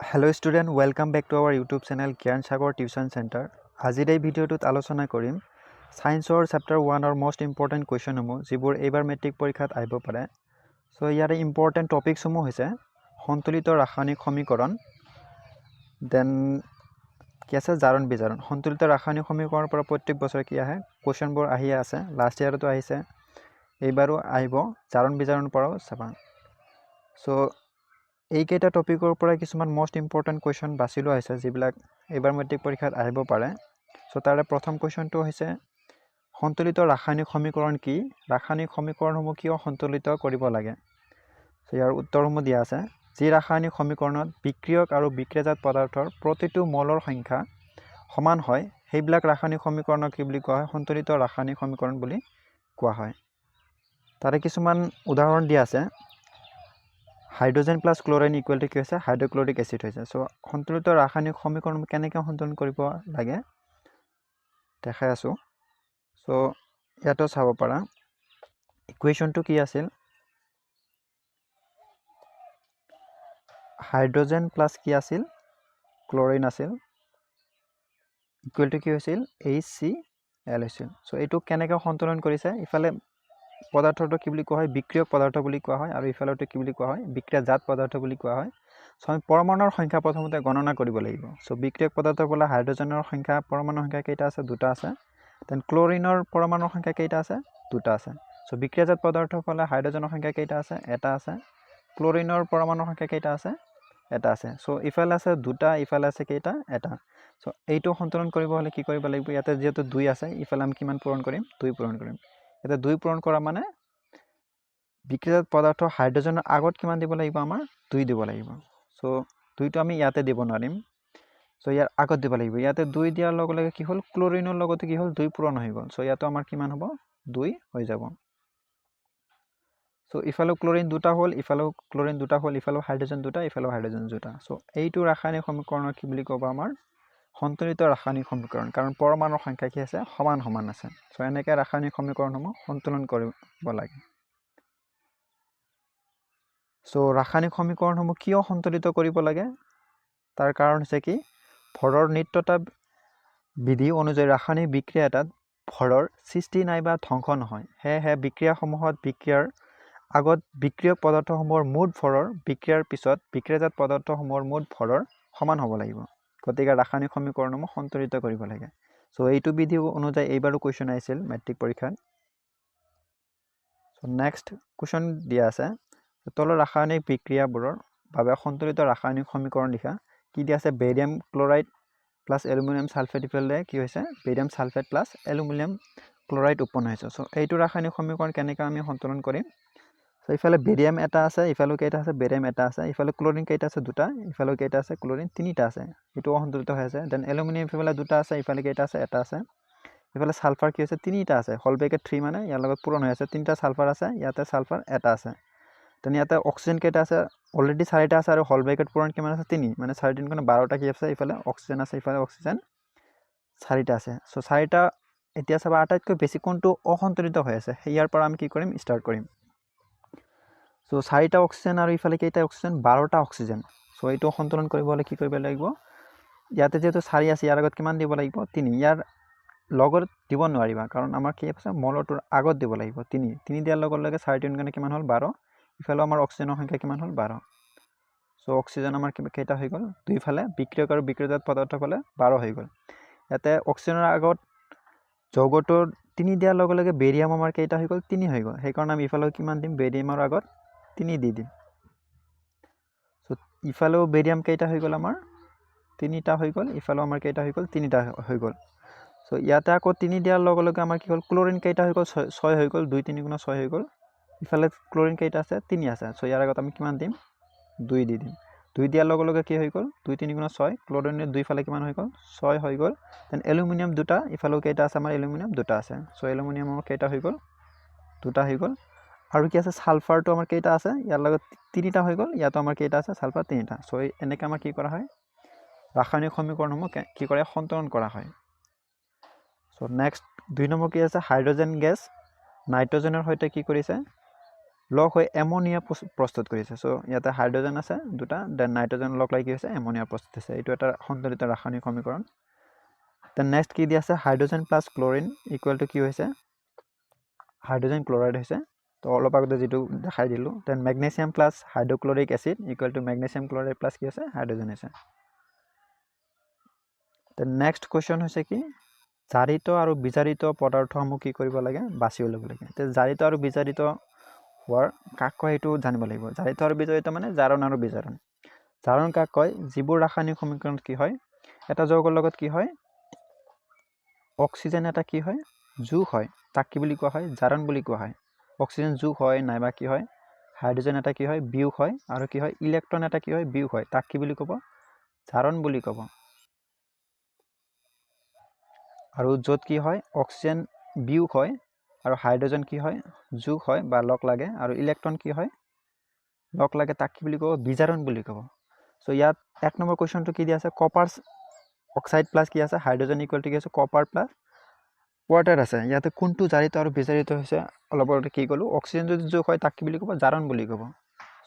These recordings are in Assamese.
Hello student, welcome back to our YouTube channel Gyan Sagar Tuition Center. আজিৰ এই ভিডিঅ'টোত আলোচনা কৰিম সায়েন্সৰ চেপ্টাৰ 1 ৰ মোস্ট ইম্পৰ্টেন্ট কোৱেশ্চনসমূহ যিবোৰ এইবাৰ মেট্ৰিক পৰীক্ষাত আহিব পাৰে। সো ইয়াৰে ইম্পৰ্টেন্ট টপিকসমূহ হৈছে সন্তুলিত ৰাসায়নিক সমীকৰণ, দেন কি আছে জাৰণ বিজাৰণ। সন্তুলিত ৰাসায়নিক সমীকৰণৰ পৰা প্ৰত্যেক বছৰে কি আহে কোৱেশ্চনবোৰ আহি আছে, লাষ্ট ইয়াৰতো আহিছে, এইবাৰো আহিব জাৰণ বিজাৰণৰ পৰাও চাবা। সো এইকেইটা টপিকৰ পৰা কিছুমান মোস্ট ইম্পৰ্টেন্ট কোৱেশ্চন বাছি লোৱা হৈছে যিবিলাক এইবাৰ মেট্ৰিক পৰীক্ষাত আহিব পাৰে। সো তাৰে প্ৰথম কোৱেশ্চনটো হৈছে সন্তুলিত ৰাসায়নিক সমীকৰণ কি? ৰাসায়নিক সমীকৰণসমূহ কিয় সন্তুলিত কৰিব লাগে? সো ইয়াৰ উত্তৰসমূহ দিয়া আছে। যি ৰাসায়নিক সমীকৰণত বিক্ৰিয়ক আৰু বিক্ৰিয়াজাত পদাৰ্থৰ প্ৰতিটো মলৰ সংখ্যা সমান হয় সেইবিলাক ৰাসায়নিক সমীকৰণক কি বুলি কোৱা হয়? সন্তুলিত ৰাসায়নিক সমীকৰণ বুলি কোৱা হয়। তাৰে কিছুমান উদাহৰণ দিয়া আছে। Hydrogen plus chlorine equal to কি হৈছে? হাইড্ৰক্লোৰিক এসিড হৈছে। সো সন্তুলিত ৰাসায়নিক সমীকৰণ কেনেকৈ সন্তুলন কৰিব লাগে দেখাই আছোঁ। সো ইয়াতো চাব পাৰা ইকুৱেশ্যনটো কি আছিল? হাইড্ৰোজেন প্লাস কি আছিল? ক্লোৰিন আছিল, ইকুৱেল টু কি হৈছিল? HCl হৈছিল। সো এইটো কেনেকৈ সন্তুলন কৰিছে? ইফালে পদাৰ্থটো কি বুলি কোৱা হয়? বিক্ৰিয়ক পদাৰ্থ বুলি কোৱা হয়, আৰু ইফালেটো কি বুলি কোৱা হয়? বিক্ৰিয়াজাত পদাৰ্থ বুলি কোৱা হয়। সো আমি পৰমাণুৰ সংখ্যা প্ৰথমতে গণনা কৰিব লাগিব। সো বিক্ৰিয়ক পদাৰ্থ ক'লে হাইড্ৰোজেনৰ সংখ্যা পৰমাণুৰ সংখ্যা কেইটা আছে? দুটা আছে। দেন ক্লোৰিনৰ পৰমাণুৰ সংখ্যা কেইটা আছে? দুটা আছে। সো বিক্ৰিয়াজাত পদাৰ্থ ক'লে হাইড্ৰোজেনৰ সংখ্যা কেইটা আছে? এটা আছে। ক্লোৰিনৰ পৰমাণুৰ সংখ্যা কেইটা আছে? এটা আছে। সো ইফালে আছে দুটা, ইফালে আছে কেইটা? এটা। সো এইটো সন্তুলন কৰিব হ'লে কি কৰিব লাগিব? ইয়াতে যেহেতু 2 আছে, ইফালে আমি কিমান পূৰণ কৰিম? 2 পূৰণ কৰিম। ইয়াতে 2 পূৰণ কৰা মানে বিক্ৰিয়াজাত পদাৰ্থ হাইড্ৰোজেনৰ আগত কিমান দিব লাগিব? আমাৰ 2 দিব লাগিব। সো 2টো আমি ইয়াতে দিব নোৱাৰিম, সো ইয়াৰ আগত দিব লাগিব। ইয়াতে 2 দিয়াৰ লগে লগে কি হ'ল? ক্লোৰিনৰ লগতে কি হ'ল? 2 পূৰণ হৈ গ'ল। সো ইয়াতো আমাৰ কিমান হ'ব? 2 হৈ যাব। সো ইফালেও ক্লোৰিন দুটা হ'ল, ইফালেও ক্লোৰিন দুটা হ'ল, ইফালেও হাইড্ৰোজেন দুটা, ইফালেও হাইড্ৰোজেন দুটা। সো এইটো ৰাসায়নিক সমীকৰণৰ কি বুলি ক'ব? আমাৰ সন্তুলিত ৰাসায়নিক সমীকৰণ, কাৰণ পৰমাণুৰ সংখ্যা কি আছে? সমান সমান আছে। সো এনেকৈ ৰাসায়নিক সমীকৰণসমূহ সন্তুলন কৰিব লাগে। সো ৰাসায়নিক সমীকৰণসমূহ কিয় সন্তুলিত কৰিব লাগে? তাৰ কাৰণ হৈছে কি? ভৰৰ নিত্যতা বিধি অনুযায়ী ৰাসায়নিক বিক্ৰিয়া এটাত ভৰৰ সৃষ্টি নাইবা ধ্বংস নহয়। সেয়েহে বিক্ৰিয়াসমূহত বিক্ৰিয়াৰ আগত বিক্ৰিয়ক পদাৰ্থসমূহৰ মুঠ ভৰৰ, বিক্ৰিয়াৰ পিছত বিক্ৰিয়াজাত পদাৰ্থসমূহৰ মুঠ ভৰৰ সমান হ'ব লাগিব। গতিকে ৰাসায়নিক সমীকৰণসমূহ সন্তুলিত কৰিব লাগে। সো এইটো বিধি অনুযায়ী এইবাৰো কুৱেশ্যন আহিছিল মেট্ৰিক পৰীক্ষাত। সো নেক্সট কুৱেশ্যন দিয়া আছে, তলৰ ৰাসায়নিক বিক্ৰিয়াবোৰৰ বাবে সন্তুলিত ৰাসায়নিক সমীকৰণ লিখা। কি দিয়া আছে? Barium chloride plus aluminium sulphate ইফালে কি হৈছে? Barium sulphate plus aluminium chloride উৎপন্ন হৈছে। সো এইটো ৰাসায়নিক সমীকৰণ কেনেকৈ আমি সন্তুলন কৰিম? সো ইফালে বেৰিয়াম এটা আছে, ইফালেও কেইটা আছে? বেৰিয়াম এটা আছে। ইফালে ক্লোৰিন কেইটা আছে? দুটা। ইফালেও কেইটা আছে? ক্লোৰিন তিনিটা আছে। এইটো অসন্তুলিত হৈ আছে। দেন এলুমিনিয়াম ইফালে দুটা আছে, ইফালে কেইটা আছে? এটা আছে। ইফালে সালফাৰ কি আছে? তিনিটা আছে। হল ব্ৰেকেট 3 মানে ইয়াৰ লগত পূৰণ হৈ আছে। তিনিটা সালফাৰ আছে, ইয়াতে সালফাৰ এটা আছে। দেন ইয়াতে অক্সিজেন কেইটা আছে? অলৰেডি 4টা আছে, আৰু হল ব্ৰেকেট পূৰণ কিমান আছে? 3 মানে 4 3 গুণ 12টা কি আছে? ইফালে অক্সিজেন আছে, ইফালে অক্সিজেন 4টা আছে। সো 4টা এতিয়া চাবা আটাইতকৈ বেছি কোনটো অসন্তুলিত হৈ আছে? ইয়াৰ পৰা আমি কি কৰিম? ষ্টাৰ্ট কৰিম। সো 4টা অক্সিজেন আৰু ইফালে কেইটা অক্সিজেন? 12টা অক্সিজেন। সো এইটো সন্তুলন কৰিব হ'লে কি কৰিব লাগিব? ইয়াতে যেহেতু 4 আছে, ইয়াৰ আগত কিমান দিব লাগিব? 3। ইয়াৰ লগত দিব নোৱাৰিবা, কাৰণ আমাৰ কি আছে? মলটোৰ আগত দিব লাগিব 3। 3 দিয়াৰ লগে লগে 4 3 গুণ কিমান হ'ল? 12। ইফালে আমাৰ অক্সিজেনৰ সংখ্যা কিমান হ'ল? 12। সো অক্সিজেন আমাৰ কেইটা হৈ গ'ল? দুইফালে বিক্ৰিয়ক আৰু বিক্ৰিয়াজাত পদাৰ্থ ফালে 12 হৈ গ'ল। ইয়াতে অক্সিজেনৰ আগত যৌগটোৰ 3 দিয়াৰ লগে লগে বেৰিয়াম আমাৰ কেইটা হৈ গ'ল? 3 হৈ গ'ল। সেইকাৰণে আমি ইফালেও কিমান দিম? বেৰিয়ামৰ আগত 3 দি দিম। সো ইফালেও বেৰিয়াম কেইটা হৈ গ'ল? আমাৰ 3টা হৈ গ'ল। ইফালেও আমাৰ কেইটা হৈ গ'ল? 3টা হৈ গ'ল। সো ইয়াতে আকৌ 3 দিয়াৰ লগে লগে আমাৰ কি হ'ল? ক্লোৰিন কেইটা হৈ গ'ল? 6 হৈ গ'ল। 2 3 গুণ 6 হৈ গ'ল। ইফালে ক্লোৰিন কেইটা আছে? 3 আছে। সো ইয়াৰ আগত আমি কিমান দিম? 2 দি দিম। 2 দিয়াৰ লগে লগে কি হৈ গ'ল? 2 3 গুণ 6। ক্লোৰিনৰ দুইফালে কিমান হৈ গ'ল? 6 হৈ গ'ল। দেন এলুমিনিয়াম দুটা, ইফালেও কেইটা আছে? আমাৰ এলুমিনিয়াম দুটা আছে। সো এলুমিনিয়ামৰ কেইটা হৈ গ'ল? দুটা হৈ গ'ল। আৰু কি আছে? সালফাৰটো আমাৰ কেইটা আছে? ইয়াৰ লগত 3টা হৈ গ'ল। ইয়াতো আমাৰ কেইটা আছে? সালফাৰ 3টা। সো এনেকৈ আমাৰ কি কৰা হয়? ৰাসায়নিক সমীকৰণসমূহ কি কৰে? সন্তুলন কৰা হয়। সো নেক্সট 2 নম্বৰ কি আছে? হাইড্ৰোজেন গেছ নাইট্ৰজেনৰ সৈতে কি কৰিছে? লগ হৈ এমনিয়া প্ৰস্তুত কৰিছে। চ' ইয়াতে হাইড্ৰজেন আছে দুটা, দেন নাইট্ৰজেন লগ লাগি কি হৈছে এমনিয়া প্ৰস্তুত হৈছে। এইটো এটা সন্তুলিত ৰাসায়নিক সমীকৰণ। দেন নেক্সট কি দিয়া আছে, hydrogen plus chlorine equal to কি হৈছে, হাইড্ৰজেন ক্লৰাইড হৈছে। তো অলপ আগতে যিটো দেখাই দিলোঁ। Then magnesium plus hydrochloric acid equal to magnesium chloride plus কি আছে হাইড্ৰজেন হৈছে। দেন নেক্সট কুৱেশ্যন হৈছে কি, জাৰিত আৰু বিজাৰিত পদাৰ্থসমূহ কি কৰিব লাগে, বাছি ল'ব লাগে। তো জাৰিত আৰু বিজাৰিত হোৱাৰ কাক কয় সেইটো জানিব লাগিব। জাৰিত আৰু বিজাৰিত মানে জাৰণ আৰু বিজাৰণ। জাৰণ কাক কয়, যিবোৰ ৰাসায়নিক সমীকৰণত কি হয়, এটা যৌগৰ লগত কি হয়, অক্সিজেন এটা কি হয়, যোগ হয়, তাক কি বুলি কোৱা হয়, জাৰণ বুলি কোৱা হয়। অক্সিজেন যোগ হয় নাইবা কি হয়, হাইড্ৰজেন এটা কি হয়, বিয়োগ হয়, আৰু কি হয়, ইলেক্ট্ৰন এটা কি হয়, বিয়োগ হয়, তাক কি বুলি ক'ব, জাৰণ বুলি ক'ব। আৰু য'ত কি হয়, অক্সিজেন বিয়োগ হয় আৰু হাইড্ৰজেন কি হয়, যোগ হয় বা লগ লাগে, আৰু ইলেক্ট্ৰন কি হয়, লগ লাগে, তাক কি বুলি ক'ব, বিজাৰণ বুলি ক'ব। চ' ইয়াত 1 নম্বৰ কুৱেশ্যনটো কি দিয়া আছে, কপাৰ অক্সাইড প্লাছ কি আছে, হাইড্ৰজেন ইকুৱেল টু কি আছে, কপাৰ প্লাছ ৱাটাৰ আছে। ইয়াতে কোনটো জাৰিত আৰু বিজাৰিত হৈছে, অলপ আগতে কি ক'লোঁ, অক্সিজেন যদি যোগ হয় তাক কি বুলি ক'ব, জাৰণ বুলি ক'ব।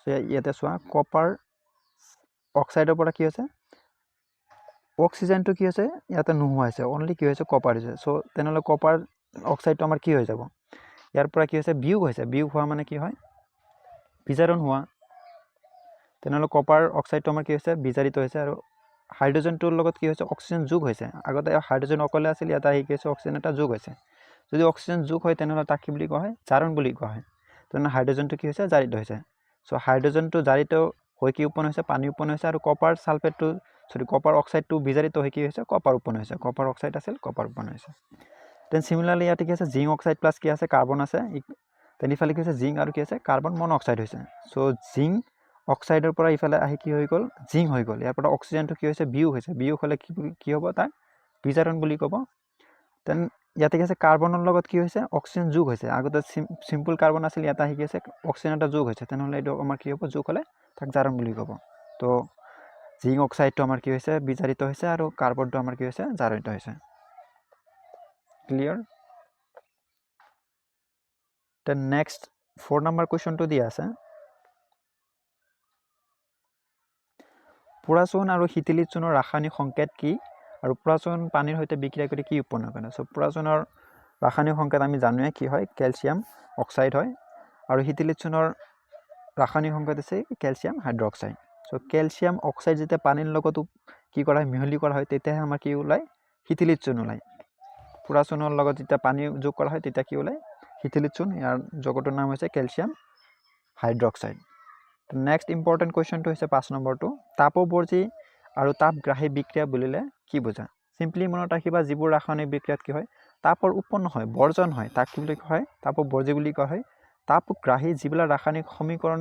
চ' ইয়াতে চোৱা, কপাৰ অক্সাইডৰ পৰা কি হৈছে, অক্সিজেনটো কি হৈছে ইয়াতে নোহোৱা হৈছে, অনলি কি হৈছে, কপাৰ হৈছে। চ' তেনেহ'লে কপাৰ অক্সাইডটো আমাৰ কি হৈ যাব, ইয়াৰ পৰা কি হৈছে, বিয়োগ হৈছে। বিয়োগ হোৱা মানে কি হয়, বিজাৰণ হোৱা। তেনেহ'লে কপাৰ অক্সাইডটো আমাৰ কি হৈছে, বিজাৰিত হৈছে। আৰু হাইড্ৰজেনটোৰ লগত কি হৈছে, অক্সিজেন যোগ হৈছে। আগতে হাইড্ৰজেন অকলে আছিল, ইয়াতে আহি কি হৈছে, অক্সিজেন এটা যোগ হৈছে। যদি অক্সিজেন যোগ হয় তেনেহ'লে তাক কি বুলি কোৱা হয়, জাৰণ বুলি কোৱা হয়। তেনেহ'লে হাইড্ৰজেনটো কি হৈছে, জাৰিত হৈছে। চ' হাইড্ৰজেনটো জাৰিত হৈ কি উৎপন্ন হৈছে, পানী উৎপন্ন হৈছে। আৰু কপাৰ ছালফেটটো কপাৰ অক্সাইডটো বিজাৰিত হৈ কি হৈছে, কপাৰ উৎপন্ন হৈছে। কপাৰ অক্সাইড আছিল, কপাৰ উৎপন্ন হৈছে। দেন চিমিলাৰলি ইয়াতে কি আছে, জিংক অক্সাইড প্লাছ কি আছে, কাৰ্বন আছে। দেন ইফালে কি হৈছে, জিংক আৰু কি আছে, কাৰ্বন মন'অক্সাইড হৈছে। চ' জিংক অক্সাইডৰ পৰা ইফালে আহি কি হৈ গ'ল, জিংক হৈ গ'ল। ইয়াৰ পৰা অক্সিজেনটো কি হৈছে, বিয়োগ হৈছে। বিয়োগ হ'লে কি হ'ব, তাক বিজাৰণ বুলি ক'ব। দেন ইয়াতে কি আছে, কাৰ্বনৰ লগত কি হৈছে, অক্সিজেন যোগ হৈছে। আগতে চিম্পল কাৰ্বন আছিল, ইয়াতে আহি কি আছে, অক্সিজেন এটা যোগ হৈছে। তেনেহ'লে এইটো আমাৰ কি হ'ব, যোগ হ'লে তাক জাৰণ বুলি ক'ব। তো জিংক অক্সাইডটো আমাৰ কি হৈছে, বিজাৰিত হৈছে, আৰু কাৰ্বনটো আমাৰ কি হৈছে, জাৰিত হৈছে। ক্লিয়াৰ? দেন নেক্সট 4 নম্বৰ কুৱেশ্যনটো দিয়া আছে, পোৰাচুন আৰু শিথিলিত চূণৰ ৰাসায়নিক সংকেত কি, আৰু পোৰাচুন পানীৰ সৈতে বিক্ৰিয়া কৰি কি উৎপন্ন কৰে। চ' পোৰাচুনৰ ৰাসায়নিক সংকেত আমি জানোৱে কি হয়, কেলছিয়াম অক্সাইড হয়। আৰু শিথিলিত চূণৰ ৰাসায়নিক সংকেত আছে কেলছিয়াম হাইড্ৰক্সাইড। চ' কেলছিয়াম অক্সাইড যেতিয়া পানীৰ লগত কি কৰা হয়, মিহলি কৰা হয়, তেতিয়াহে আমাৰ কি ওলায়, শিথিলিত চূণ ওলায়। পোৰাচুনৰ লগত যেতিয়া পানী যোগ কৰা হয় তেতিয়া কি ওলায়, শিথিলিত চূণ। ইয়াৰ যৌগটোৰ নাম হৈছে কেলছিয়াম হাইড্ৰক্সাইড। নেক্সট ইম্পৰ্টেণ্ট কুৱেশ্যনটো হৈছে 5 নম্বৰটো, তাপবৰ্জী আৰু তাপগ্ৰাহী বিক্ৰিয়া বুলিলে কি বুজা। চিম্পলি মনত ৰাখিবা, যিবোৰ ৰাসায়নিক বিক্ৰিয়াত কি হয়, তাপৰ উৎপন্ন হয়, বৰ্জন হয়, তাক কি বুলি কোৱা হয়, তাপবৰ্জী বুলি কোৱা হয়। তাপগ্ৰাহী যিবিলাক ৰাসায়নিক সমীকৰণ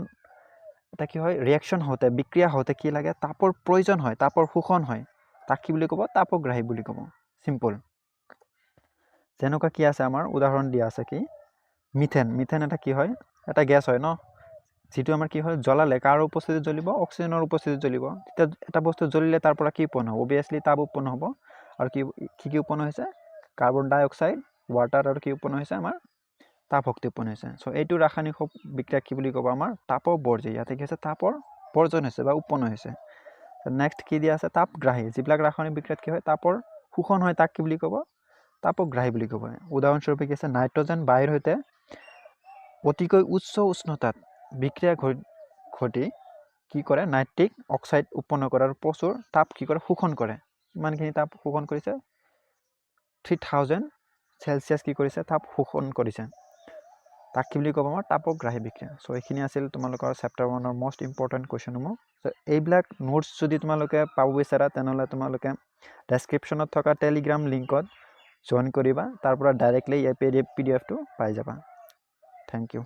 এটা কি হয়, ৰিয়েকশ্যন হওঁতে, বিক্ৰিয়া হওঁতে কি লাগে, তাপৰ প্ৰয়োজন হয়, তাপৰ শোষণ হয়, তাক কি বুলি ক'ব, তাপগ্ৰাহী বুলি ক'ব। চিম্পল। যেনেকুৱা কি আছে, আমাৰ উদাহৰণ দিয়া আছে কি, মিথেন। মিথেন এটা কি হয়, এটা গেছ হয় ন, যিটো আমাৰ কি হয়, জ্বলালে কাৰ উপস্থিতিত জ্বলিব, অক্সিজেনৰ উপস্থিতিত জ্বলিব। তেতিয়া এটা বস্তু জ্বলিলে তাৰ পৰা কি উৎপন্ন হ'ব, অভিয়াছলি তাপ উৎপন্ন হ'ব। আৰু কি উৎপন্ন হৈছে, কাৰ্বন ডাই অক্সাইড, ৱাটাৰ, আৰু কি উৎপন্ন হৈছে, আমাৰ তাপ শক্তি উৎপন্ন হৈছে। চ' এইটো ৰাসায়নিক বিক্ৰিয়াক কি বুলি ক'ব, আমাৰ তাপবৰ্জী। ইয়াতে কি হৈছে, তাপৰ বৰ্জন হৈছে বা উৎপন্ন হৈছে। নেক্সট কি দিয়া আছে, তাপগ্ৰাহী। যিবিলাক ৰাসায়নিক বিক্ৰিয়াত কি হয়, তাপৰ শোষণ হয়, তাক কি বুলি ক'ব, তাপগ্ৰাহী বুলি ক'ব। উদাহৰণস্বৰূপে কি আছে, নাইট্ৰজেন বায়ুৰ সৈতে অতিকৈ উচ্চ উষ্ণতাত বিক্ৰিয়া ঘটি কি কৰে, নাইট্ৰিক অক্সাইড উৎপন্ন কৰে, আৰু প্ৰচুৰ তাপ কি কৰে, শোষণ কৰে। কিমানখিনি তাপ শোষণ কৰিছে, 3000 চেলচিয়াছ কি কৰিছে, তাপ শোষণ কৰিছে। তাক কি বুলি ক'ব, আমাৰ তাপগ্ৰাহী বিক্ৰিয়া। চ' এইখিনি আছিল তোমালোকৰ চেপ্টাৰ 1ৰ মষ্ট ইম্পৰ্টেণ্ট কুৱেশ্যনসমূহ। চ' এইবিলাক নোটছ যদি তোমালোকে পাব বিচাৰা, তেনেহ'লে তোমালোকে ডেছক্ৰিপশ্যনত থকা টেলিগ্ৰাম লিংকত জইন কৰিবা, তাৰ পৰা ডাইৰেক্টলি এই PDF টো পাই যাবা। Thank U.